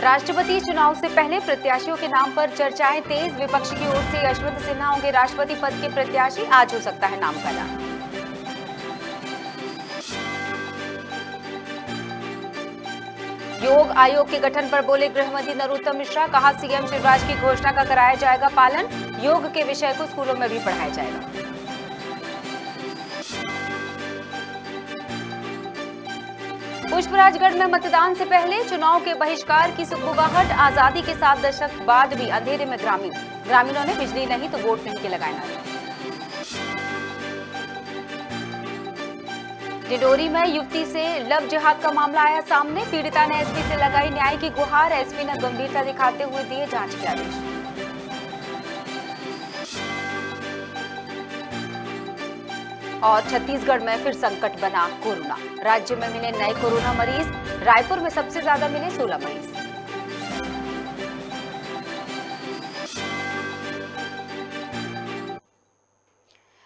राष्ट्रपति चुनाव से पहले प्रत्याशियों के नाम पर चर्चाएं तेज। विपक्ष की ओर से यशवंत सिन्हा होंगे राष्ट्रपति पद के प्रत्याशी। आज हो सकता है नाम का ऐलान। योग आयोग के गठन पर बोले गृह मंत्री नरोत्तम मिश्रा। कहा सीएम शिवराज की घोषणा का कराया जाएगा पालन। योग के विषय को स्कूलों में भी पढ़ाया जाएगा। पुष्पराजगढ़ में मतदान से पहले चुनाव के बहिष्कार की सुगबुगाहट। आजादी के 7 दशक बाद भी अंधेरे में ग्रामीणों ने बिजली नहीं तो वोट नहीं के लगाए नारे। डिंडोरी में युवती से लव जिहाद का मामला आया सामने। पीड़िता ने एसपी से लगाई न्याय की गुहार। एसपी ने गंभीरता दिखाते हुए दिए जांच के आदेश। और छत्तीसगढ़ में फिर संकट बना कोरोना। राज्य में मिले नए कोरोना मरीज। रायपुर में सबसे ज्यादा मिले 16 मरीज।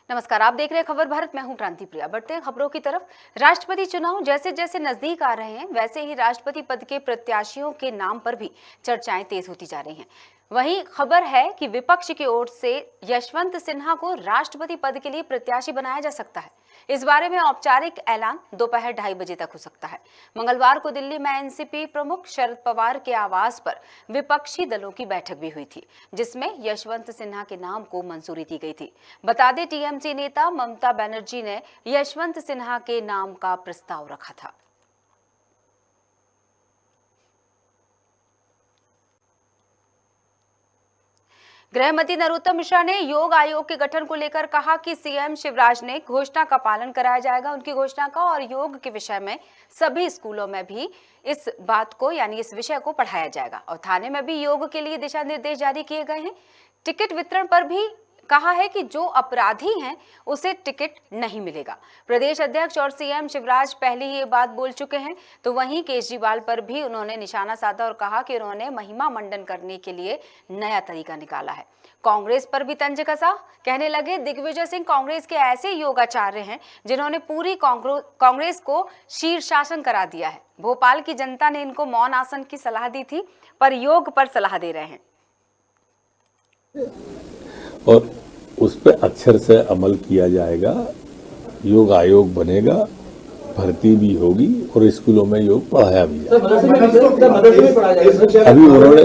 नमस्कार, आप देख रहे हैं खबर भारत। मैं हूं क्रांति प्रिया। बढ़ते हैं खबरों की तरफ। राष्ट्रपति चुनाव जैसे जैसे नजदीक आ रहे हैं वैसे ही राष्ट्रपति पद के प्रत्याशियों के नाम पर भी चर्चाएं तेज होती जा रही हैं। वहीं खबर है कि विपक्ष की ओर से यशवंत सिन्हा को राष्ट्रपति पद के लिए प्रत्याशी बनाया जा सकता है। इस बारे में औपचारिक ऐलान दोपहर 2:30 बजे तक हो सकता है। मंगलवार को दिल्ली में एनसीपी प्रमुख शरद पवार के आवास पर विपक्षी दलों की बैठक भी हुई थी, जिसमें यशवंत सिन्हा के नाम को मंजूरी दी गई थी। बता दें, टीएमसी नेता ममता बनर्जी ने यशवंत सिन्हा के नाम का प्रस्ताव रखा था। गृह मंत्री नरोत्तम मिश्रा ने योग आयोग के गठन को लेकर कहा कि सीएम शिवराज ने घोषणा का पालन कराया जाएगा, उनकी घोषणा का, और योग के विषय में सभी स्कूलों में भी इस बात को यानी इस विषय को पढ़ाया जाएगा। और थाने में भी योग के लिए दिशा निर्देश जारी किए गए हैं। टिकट वितरण पर भी कहा है कि जो अपराधी हैं उसे टिकट नहीं मिलेगा। प्रदेश अध्यक्ष और सीएम शिवराज पहले ही ये बात बोल चुके हैं, तो वहीं केजरीवाल पर भी उन्होंने निशाना साधा और कहा कि उन्होंने महिमा मंडन करने के लिए नया तरीका निकाला है। कांग्रेस पर भी तंज कसा। कहने लगे दिग्विजय सिंह कांग्रेस के ऐसे योगाचार्य हैं जिन्होंने पूरी कांग्रेस को शीर्षासन करा दिया है। भोपाल की जनता ने इनको मौन आसन की सलाह दी थी, पर योग पर सलाह दे रहे हैं और उस पर अक्षर से अमल किया जाएगा। योग आयोग बनेगा, भर्ती भी होगी और स्कूलों में योग पढ़ाया भी जाएगा। अभी उन्होंने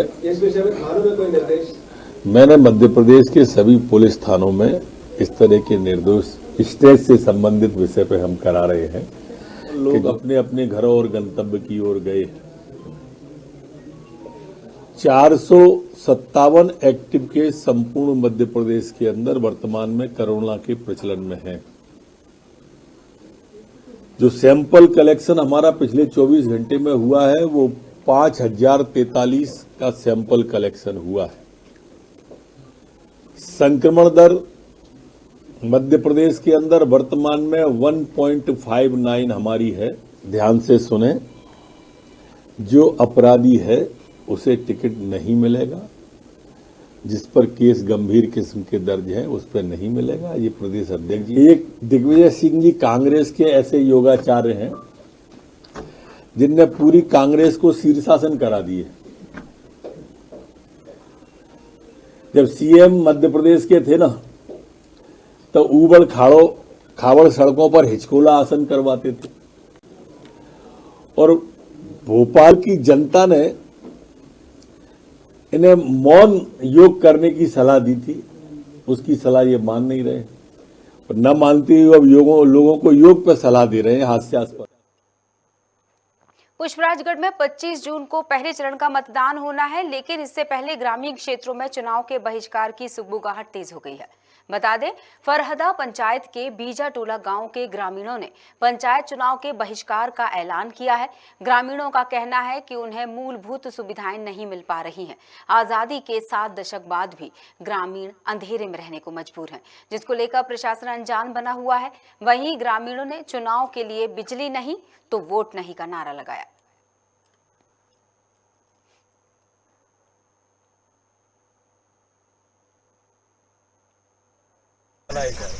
मैंने मध्य प्रदेश के सभी पुलिस थानों में इस तरह के निर्देश स्टेज से संबंधित विषय पे हम करा रहे हैं। लोग अपने अपने घरों और गंतव्य की ओर गए। 457 एक्टिव केस संपूर्ण मध्य प्रदेश के अंदर वर्तमान में कोरोना के प्रचलन में है। जो सैंपल कलेक्शन हमारा पिछले 24 घंटे में हुआ है वो 5043 का सैंपल कलेक्शन हुआ है। संक्रमण दर मध्य प्रदेश के अंदर वर्तमान में 1.59 हमारी है। ध्यान से सुने, जो अपराधी है उसे टिकट नहीं मिलेगा, जिस पर केस गंभीर किस्म के दर्ज है उस पर नहीं मिलेगा। ये प्रदेश अध्यक्ष जी। एक दिग्विजय सिंह जी कांग्रेस के ऐसे योगाचार्य हैं जिनने पूरी कांग्रेस को शीर्षासन करा दिए। जब सीएम मध्य प्रदेश के थे ना, तो ऊबड़ खाबड़ सड़कों पर हिचकोला आसन करवाते थे और भोपाल की जनता ने इन्हें मौन योग करने की सलाह दी थी। उसकी सलाह ये मान नहीं रहे और न मानते हुए अब लोगों को योग पर सलाह दे रहे हैं, हास्यास्पद। पुष्पराजगढ़ में 25 जून को पहले चरण का मतदान होना है, लेकिन इससे पहले ग्रामीण क्षेत्रों में चुनाव के बहिष्कार की सुगबुगाहट तेज हो गई है। बता दें, फरहदा पंचायत के बीजा टोला गांव के ग्रामीणों ने पंचायत चुनाव के बहिष्कार का ऐलान किया है। ग्रामीणों का कहना है कि उन्हें मूलभूत सुविधाएं नहीं मिल पा रही हैं। आजादी के 7 दशक बाद भी ग्रामीण अंधेरे में रहने को मजबूर हैं, जिसको लेकर प्रशासन अनजान बना हुआ है। वहीं ग्रामीणों ने चुनाव के लिए बिजली नहीं तो वोट नहीं का नारा लगाया।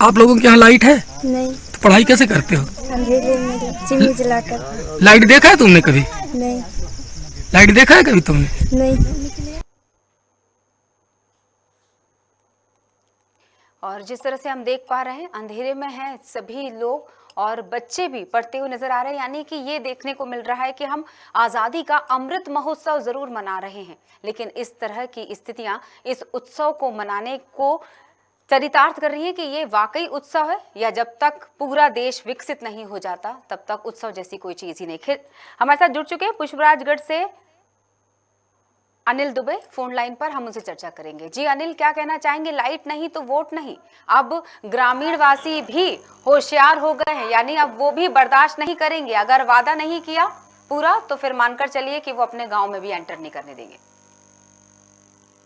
आप लोगों के यहाँ लाइट है? नहीं। तो पढ़ाई कैसे करते हो? अंधेरे में चिमनी जलाकर। लाइट देखा है तुमने कभी? नहीं। लाइट देखा है कभी तुमने? नहीं। और जिस तरह से हम देख पा रहे हैं अंधेरे में हैं सभी लोग और बच्चे भी पढ़ते हुए नजर आ रहे हैं, यानी कि ये देखने को मिल रहा है कि हम आज़ादी का अमृत महोत्सव जरूर मना रहे हैं, लेकिन इस तरह की स्थितियां इस उत्सव को मनाने को चरितार्थ कर रही है कि ये वाकई उत्सव है या जब तक पूरा देश विकसित नहीं हो जाता तब तक उत्सव जैसी कोई चीज ही नहीं। खैर हमारे साथ जुड़ चुके हैं पुष्पराजगढ़ से अनिल दुबे फोन लाइन पर, हम उनसे चर्चा करेंगे। जी अनिल, क्या कहना चाहेंगे? लाइट नहीं तो वोट नहीं, अब ग्रामीण वासी भी होशियार हो गए हैं, यानी अब वो भी बर्दाश्त नहीं करेंगे। अगर वादा नहीं किया पूरा तो फिर मानकर चलिए कि वो अपने गांव में भी एंटर नहीं करने देंगे।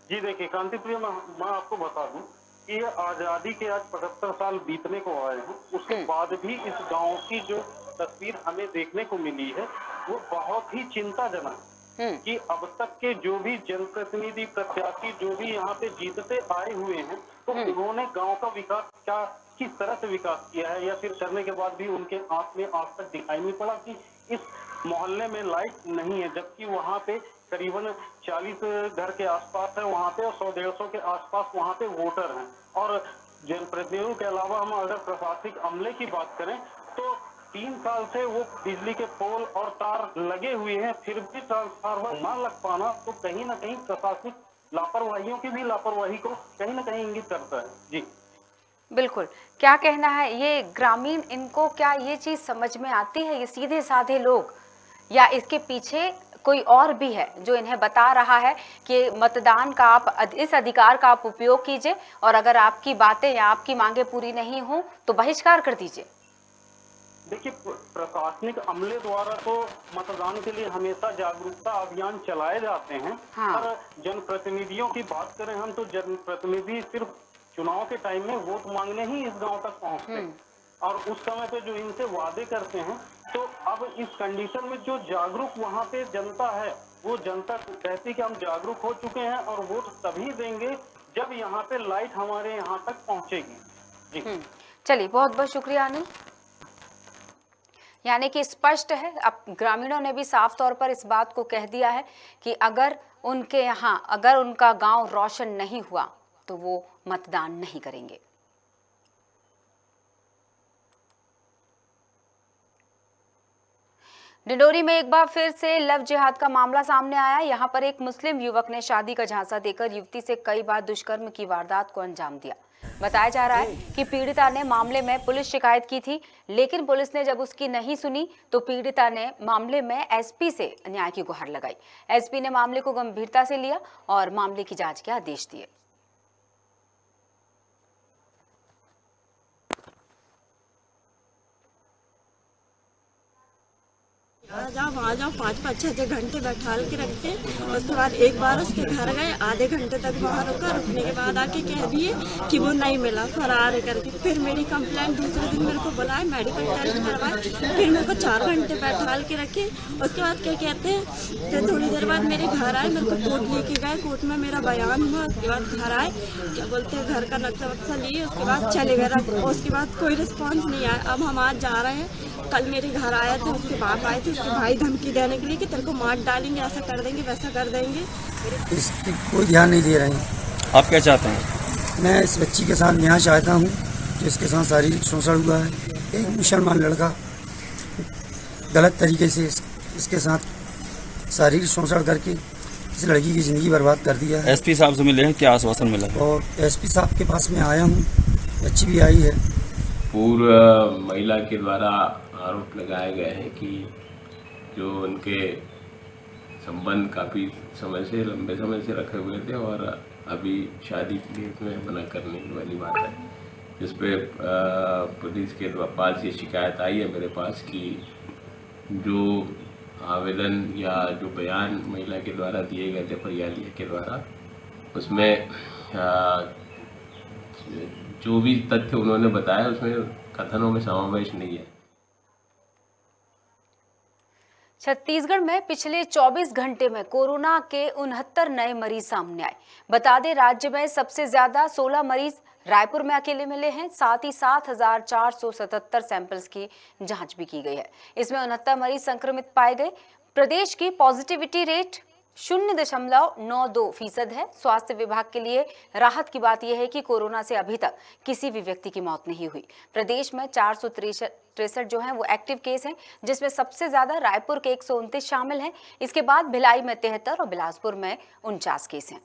जी देखिए कांतिप्रिय, मैं आपको बता दूं कि आजादी के आज 75 साल बीतने को आए हैं, उसके बाद भी इस गांव की जो तस्वीर हमें देखने को मिली है वो बहुत ही चिंताजनक है कि अब तक के जो भी जनप्रतिनिधि प्रत्याशी जो भी यहाँ पे जीतते आए हुए हैं तो उन्होंने गांव का विकास क्या किस तरह से विकास किया है या फिर करने के बाद भी उनके आंख में आज तक दिखाई नहीं पड़ा कि इस मोहल्ले में लाइट नहीं है, जबकि वहाँ पे करीबन 40 घर के आसपास है वहाँ पे और 100-150 के आसपास वहाँ पे वोटर हैं। और जनप्रतिनिधियों के अलावा हम अगर प्रशासनिक अमले की बात करें तो 3 साल से वो बिजली के पोल और तार लगे हुए हैं, फिर भी ट्रांसफार्मर ना लग पाना तो कहीं ना कहीं प्रशासनिक लापरवाहियों की भी लापरवाही को कहीं ना कहीं इंगित करता है। जी बिल्कुल, क्या कहना है ये ग्रामीण, इनको क्या ये चीज समझ में आती है? ये सीधे साधे लोग या इसके पीछे कोई और भी है जो इन्हें बता रहा है कि मतदान का आप इस अधिकार का आप उपयोग कीजिए और अगर आपकी बातें या आपकी मांगे पूरी नहीं हो तो बहिष्कार कर दीजिए? देखिए प्रशासनिक अमले द्वारा तो मतदान के लिए हमेशा जागरूकता अभियान चलाए जाते हैं। हाँ। पर जनप्रतिनिधियों की बात करें हम तो जनप्रतिनिधि सिर्फ चुनाव के टाइम में वोट मांगने ही इस गांव तक पहुंचते हैं और उस समय पे जो इनसे वादे करते हैं तो अब इस कंडीशन में जो जागरूक वहाँ पे जनता है वो जनता कहती कि हम जागरूक हो चुके हैं और वोट तभी देंगे जब यहाँ पे लाइट हमारे यहाँ तक पहुंचेगी। जी चलिए, बहुत बहुत शुक्रिया अनिल। यानी कि स्पष्ट है, अब ग्रामीणों ने भी साफ तौर पर इस बात को कह दिया है कि अगर उनके यहाँ अगर उनका गांव रोशन नहीं हुआ तो वो मतदान नहीं करेंगे। डिंडोरी में एक बार फिर से लव जिहाद का मामला सामने आया। यहां पर एक मुस्लिम युवक ने शादी का झांसा देकर युवती से कई बार दुष्कर्म की वारदात को अंजाम दिया। बताया जा रहा है कि पीड़िता ने मामले में पुलिस शिकायत की थी, लेकिन पुलिस ने जब उसकी नहीं सुनी तो पीड़िता ने मामले में एसपी से न्याय की गुहार लगाई। एसपी ने मामले को गंभीरता से लिया और मामले की जांच के आदेश दिए। आ जाओ 5-6 घंटे बैठा के रखते। उसके बाद एक बार उसके घर गए, आधे घंटे तक बाहर होकर रुकने के बाद आके कह दिए कि वो नहीं मिला, फरार है करके। फिर मेरी कंप्लेंट दूसरे दिन मेरे को बुलाए, मेडिकल टेस्ट करवाए, फिर मेरे को 4 घंटे बैठा के रखे। उसके बाद क्या कहते हैं, फिर थोड़ी देर बाद मेरे घर आए, मेरे को कोर्ट लेके गए, कोर्ट में मेरा बयान हुआ। उसके बाद घर आए, क्या बोलते हैं, घर का नक्शा वक्शा लिए, उसके बाद चले गए। उसके बाद कोई रिस्पॉन्स नहीं आया। अब हम आज जा रहे हैं, कल मेरे घर आए थे, उसके बाप आए थे, उसके भाई धमकी देने के लिए कि तेरे को मार डालेंगे, ऐसा कर देंगे, वैसा कर देंगे। इसकी कोई ध्यान नहीं दे रहे हैं। आप क्या चाहते हैं? मैं इस बच्ची के साथ न्याय चाहता हूँ जिसके साथ शारीरिक शोषण हुआ है। एक मुसलमान लड़का गलत तरीके से इसके साथ शारीरिक शोषण करके इस लड़की की ज़िंदगी बर्बाद कर दिया है। एसपी साहब से मिले हैं, क्या आश्वासन मिला है? और एसपी साहब के पास में आया हूँ, बच्ची भी आई है। पूर्व महिला के द्वारा आरोप लगाए गए हैं कि जो उनके संबंध काफ़ी लंबे समय से रखे हुए थे और अभी शादी के लिए इसमें मना करने वाली बात है, जिस पे पुलिस के पास ये शिकायत आई है मेरे पास कि जो आवेदन या जो बयान महिला के द्वारा दिए गए थे फरियादी के द्वारा, उसमें जो भी तथ्य उन्होंने बताया उसमें कथनों में समावेश नहीं है। छत्तीसगढ़ में पिछले 24 घंटे में कोरोना के 69 नए मरीज सामने आए। बता दें, राज्य में सबसे ज्यादा 16 मरीज रायपुर में अकेले मिले हैं। साथ ही 7,477 सैंपल्स की जांच भी की गई है। इसमें 69 मरीज संक्रमित पाए गए। प्रदेश की पॉजिटिविटी रेट 0.92% है। स्वास्थ्य विभाग के लिए राहत की बात यह है कि कोरोना से अभी तक किसी भी व्यक्ति की मौत नहीं हुई। प्रदेश में 463 जो हैं वो एक्टिव केस हैं, जिसमें सबसे ज्यादा रायपुर के 129 शामिल हैं। इसके बाद भिलाई में 73 और बिलासपुर में 49 केस हैं।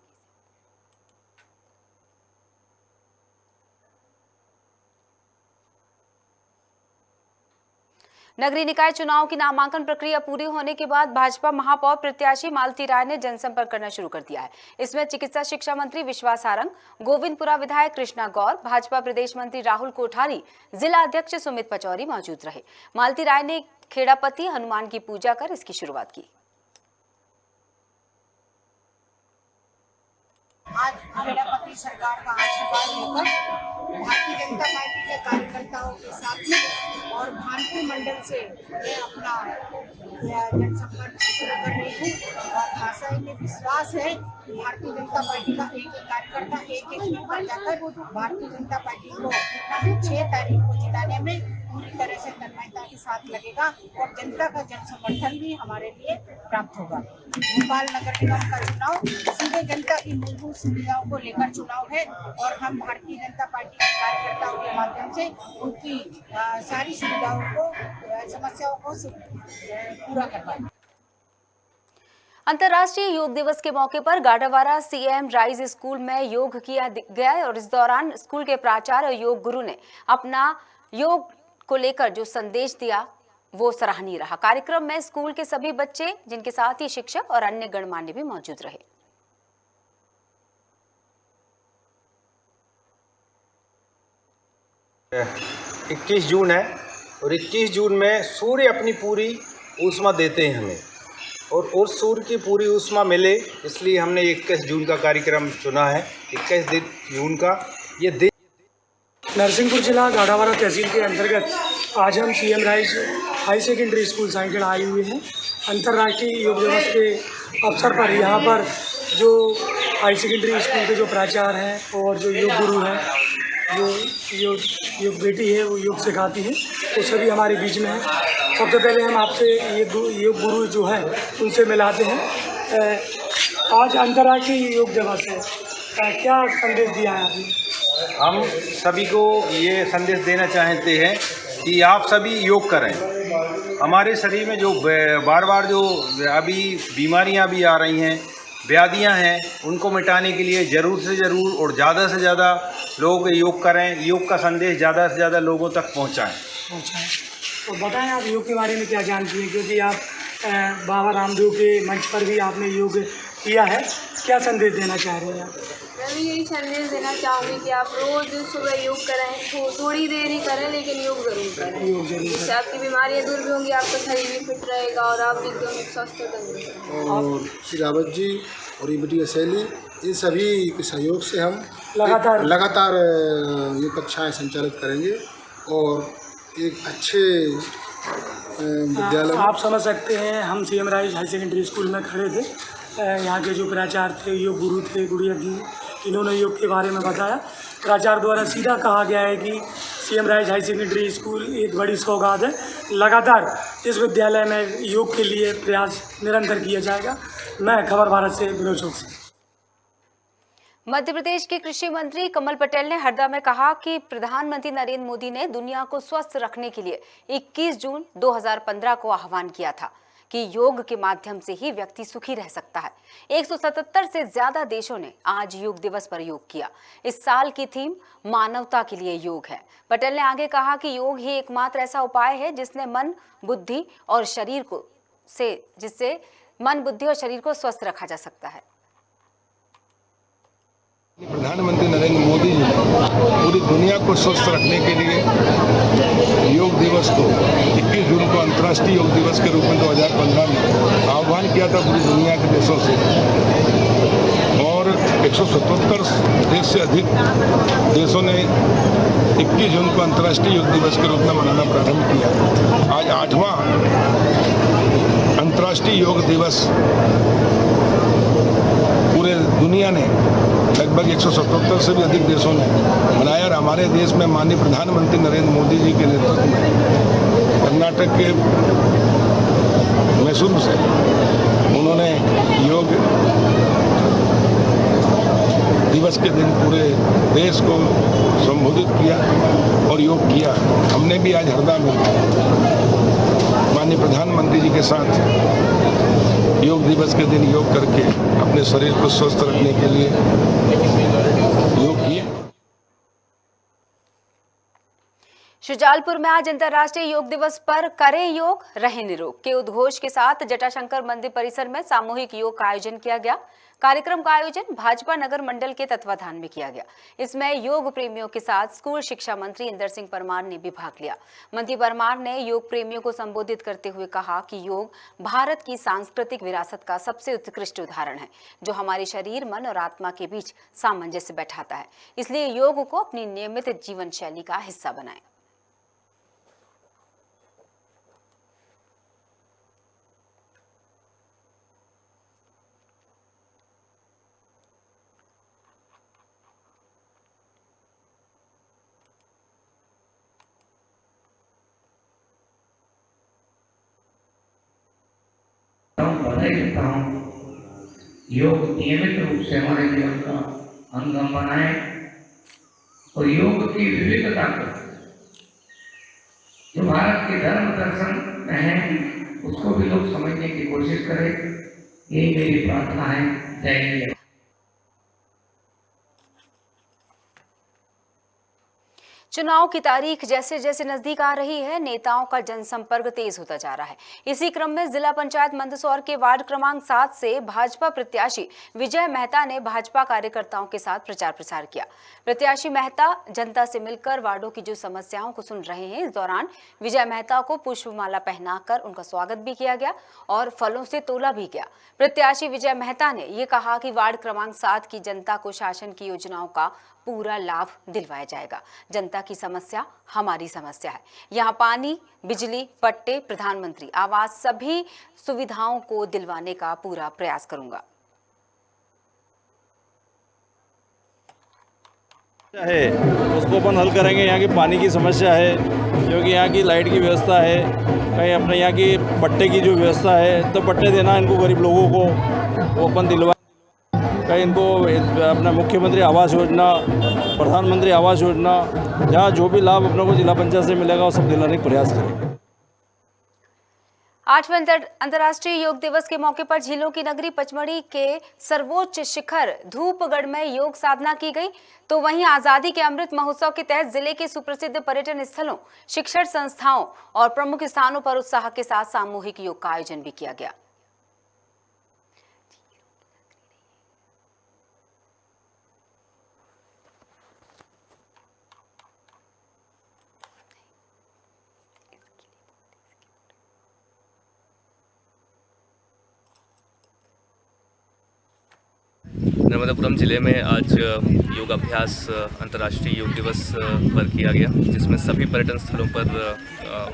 नगरीय निकाय चुनाव की नामांकन प्रक्रिया पूरी होने के बाद भाजपा महापौर प्रत्याशी मालती राय ने जनसंपर्क करना शुरू कर दिया है। इसमें चिकित्सा शिक्षा मंत्री विश्वास सारंग, गोविंदपुरा विधायक कृष्णा गौर, भाजपा प्रदेश मंत्री राहुल कोठारी, जिला अध्यक्ष सुमित पचौरी मौजूद रहे। मालती राय ने खेड़ापति हनुमान की पूजा कर इसकी शुरुआत की। आज खेड़ापति सरकार का आशीर्वाद लेकर भारतीय जनता पार्टी के कार्यकर्ताओं के साथ में और भानपुर मंडल से मैं अपना जनसंपर्क शुरू कर रही हूँ और आशा है, विश्वास है भारतीय जनता पार्टी का एक कार्यकर्ता एक बूथ पर जाकर भारतीय जनता पार्टी को 6 तारीख को जिताने में पूरी तरह से तन्मयता के साथ लगेगा और जनता का जन समर्थन भी हमारे लिए प्राप्त होगा। भोपाल नगर निगम का चुनाव सीधे जनता की मूलभूत सुविधाओं को लेकर चुनाव है और हम भारतीय जनता पार्टी के कार्यकर्ताओं के माध्यम से उनकी सारी सुविधाओं को, समस्याओं को पूरा करवाएंगे। अंतर्राष्ट्रीय योग दिवस के मौके पर गाडावारा सीएम राइज स्कूल में योग किया गया और इस दौरान स्कूल के प्राचार्य और योग गुरु ने अपना योग को लेकर जो संदेश दिया वो सराहनीय रहा। कार्यक्रम में स्कूल के सभी बच्चे, जिनके साथ ही शिक्षक और अन्य गणमान्य भी मौजूद रहे। है 21 जून है और 21 जून में सूर्य अपनी पूरी ऊष्मा देते हैं हमें और उस सूर्य की पूरी ऊष्मा मिले, इसलिए हमने 21 जून का कार्यक्रम चुना है। 21 जून का ये दिन नरसिंहपुर जिला गाडावारा तहसील के अंतर्गत आज हम CM rise high secondary school cycle आए हुए हैं। अंतर्राष्ट्रीय योग दिवस के अवसर पर यहाँ पर जो हाई सेकेंडरी स्कूल के जो प्राचार्य हैं और जो योग गुरु हैं, जो योग बेटी है वो योग सिखाती है, वो सभी हमारे बीच में हैं। सबसे पहले हम आपसे योग गुरु जो है उनसे मिलाते हैं। आज अंतर्राष्ट्रीय योग दिवस है, क्या संदेश दिया है आपने? हम सभी को ये संदेश देना चाहते हैं कि आप सभी योग करें। हमारे शरीर में जो बार बार जो अभी बीमारियां भी आ रही हैं, व्याधियां हैं, उनको मिटाने के लिए ज़रूर से ज़रूर और ज़्यादा से ज़्यादा लोग योग करें। योग का संदेश ज़्यादा से ज़्यादा लोगों तक पहुंचाएं। तो बताएं आप योग के बारे में क्या जानती हैं, क्योंकि आप बाबा रामदेव के मंच पर भी आपने योग किया है, क्या संदेश देना चाह रहे हैं आप? मैं भी यही संदेश देना चाहूँगी कि आप रोज़ सुबह योग करें, थोड़ी देर ही करें लेकिन योग ज़रूर करें। इससे आपकी बीमारियाँ दूर भी होंगी, आपका शरीर भी फिट रहेगा और आप भी एकदम स्वस्थ रहेंगे। और श्री रावत जी और ये बेटी शैली, इन सभी के सहयोग से हम लगातार ये कक्षाएँ संचालित करेंगे और एक अच्छे विद्यालय। आप समझ सकते हैं, हम CM rise high secondary school में खड़े थे। यहाँ के जो प्राचार्य थे, योग गुरु थे, गुड़िया जी, इन्होंने योग के बारे में बताया। प्राचार्य द्वारा सीधा कहा गया है कि CM rise high secondary school एक बड़ी सौगात है। लगातार इस विद्यालय में योग के लिए प्रयास निरंतर किया जाएगा। मैं खबर भारत से विनोद चौक से। मध्य प्रदेश के कृषि मंत्री कमल पटेल ने हरदा में कहा कि प्रधानमंत्री नरेंद्र मोदी ने दुनिया को स्वस्थ रखने के लिए 21 जून 2015 को आह्वान किया था कि योग के माध्यम से ही व्यक्ति सुखी रह सकता है। 177 से ज्यादा देशों ने आज योग दिवस पर योग किया। इस साल की थीम मानवता के लिए योग है। पटेल ने आगे कहा कि योग ही एकमात्र ऐसा उपाय है जिससे मन, बुद्धि और शरीर को स्वस्थ रखा जा सकता है। प्रधानमंत्री नरेंद्र मोदी जी ने पूरी दुनिया को स्वस्थ रखने के लिए योग दिवस को 21 जून को अंतर्राष्ट्रीय योग दिवस के रूप में 2015 में आह्वान किया था पूरी दुनिया के देशों से और 177 देश से अधिक देशों ने 21 जून को अंतर्राष्ट्रीय योग दिवस के रूप में मनाना प्रारंभ किया। आज 8वां अंतर्राष्ट्रीय योग दिवस पूरे दुनिया ने लगभग 177 से भी अधिक देशों ने मनाया और हमारे देश में माननीय प्रधानमंत्री नरेंद्र मोदी जी के नेतृत्व में कर्नाटक के मैं शुरू से उन्होंने योग दिवस के दिन पूरे देश को संबोधित किया और योग किया। हमने भी आज हरदा में माननीय प्रधानमंत्री जी के साथ योग दिवस के दिन योग करके अपने शरीर को स्वस्थ रखने के लिए योग किए। शुजालपुर में आज अंतर्राष्ट्रीय योग दिवस पर करें योग रहें निरोग के उद्घोष के साथ जटाशंकर मंदिर परिसर में सामूहिक योग का आयोजन किया गया। कार्यक्रम का आयोजन भाजपा नगर मंडल के तत्वाधान में किया गया। इसमें योग प्रेमियों के साथ स्कूल शिक्षा मंत्री इंदर सिंह परमार ने भी भाग लिया। मंत्री परमार ने योग प्रेमियों को संबोधित करते हुए कहा कि योग भारत की सांस्कृतिक विरासत का सबसे उत्कृष्ट उदाहरण है, जो हमारे शरीर, मन और आत्मा के बीच सामंजस्य बैठाता है। इसलिए योग को अपनी नियमित जीवन शैली का हिस्सा बनाएं। बधाई देता हूँ। योग नियमित रूप से हमारे जीवन का अंग हम बनाए और योग की विविधता को, जो भारत के धर्म दर्शन में है, उसको भी लोग समझने की कोशिश करें। यही मेरी प्रार्थना है। जय हिंद। चुनाव की तारीख जैसे जैसे नजदीक आ रही है, नेताओं का जनसंपर्क तेज होता जा रहा है। इसी क्रम में जिला पंचायत मंदसौर के वार्ड क्रमांक 7 से भाजपा प्रत्याशी विजय मेहता ने भाजपा कार्यकर्ताओं के साथ प्रचार प्रसार किया। प्रत्याशी मेहता जनता से मिलकर वार्डों की जो समस्याओं को सुन रहे हैं। इस दौरान विजय मेहता को पुष्पमाला पहनाकर उनका स्वागत भी किया गया और फलों से तोला भी गया। प्रत्याशी विजय मेहता ने ये कहा कि वार्ड क्रमांक 7 की जनता को शासन की योजनाओं का पूरा लाभ दिलवाया जाएगा। जनता की समस्या हमारी समस्या है। यहाँ पानी, बिजली, पट्टे, प्रधानमंत्री आवास, सभी सुविधाओं को दिलवाने का पूरा प्रयास करूंगा। है उसको अपन हल करेंगे। यहाँ की पानी की समस्या है, क्योंकि यहाँ की लाइट की व्यवस्था है, कहीं अपने यहाँ की पट्टे की जो व्यवस्था है, तो पट्टे देना इनको गरीब लोगों को वो अपन दिलवा, कहीं इनको अपना मुख्यमंत्री आवास योजना, प्रधानमंत्री आवास योजना, जहाँ जो भी लाभ अपने को जिला पंचायत से मिलेगा वो सब दिलाने का प्रयास करेंगे। 8वें अंतर्राष्ट्रीय योग दिवस के मौके पर झीलों की नगरी पचमढ़ी के सर्वोच्च शिखर धूपगढ़ में योग साधना की गई। तो वहीं आजादी के अमृत महोत्सव के तहत जिले के सुप्रसिद्ध पर्यटन स्थलों, शिक्षण संस्थाओं और प्रमुख स्थानों पर उत्साह के साथ सामूहिक योग का आयोजन भी किया गया। नर्मदापुरम जिले में आज योगाभ्यास अंतर्राष्ट्रीय योग दिवस पर किया गया, जिसमें सभी पर्यटन स्थलों पर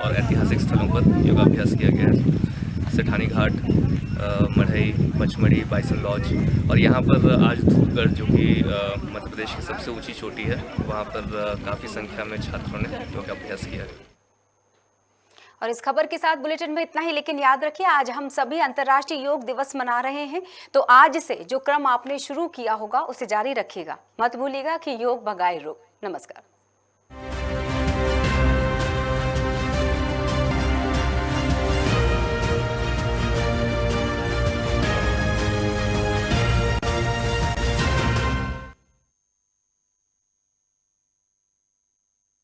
और ऐतिहासिक स्थलों पर योगाभ्यास किया गया। सेठानी घाट, मढ़ई, पचमढ़ी, बाइसन लॉज और यहाँ पर आज धूपगढ़, जो कि मध्य प्रदेश की सबसे ऊंची चोटी है, वहाँ पर काफ़ी संख्या में छात्रों ने योगाभ्यास किया। और इस खबर के साथ बुलेटिन में इतना ही, लेकिन याद रखिए आज हम सभी अंतर्राष्ट्रीय योग दिवस मना रहे हैं, तो आज से जो क्रम आपने शुरू किया होगा उसे जारी रखिएगा। मत भूलिएगा कि योग भगाए रोग। नमस्कार।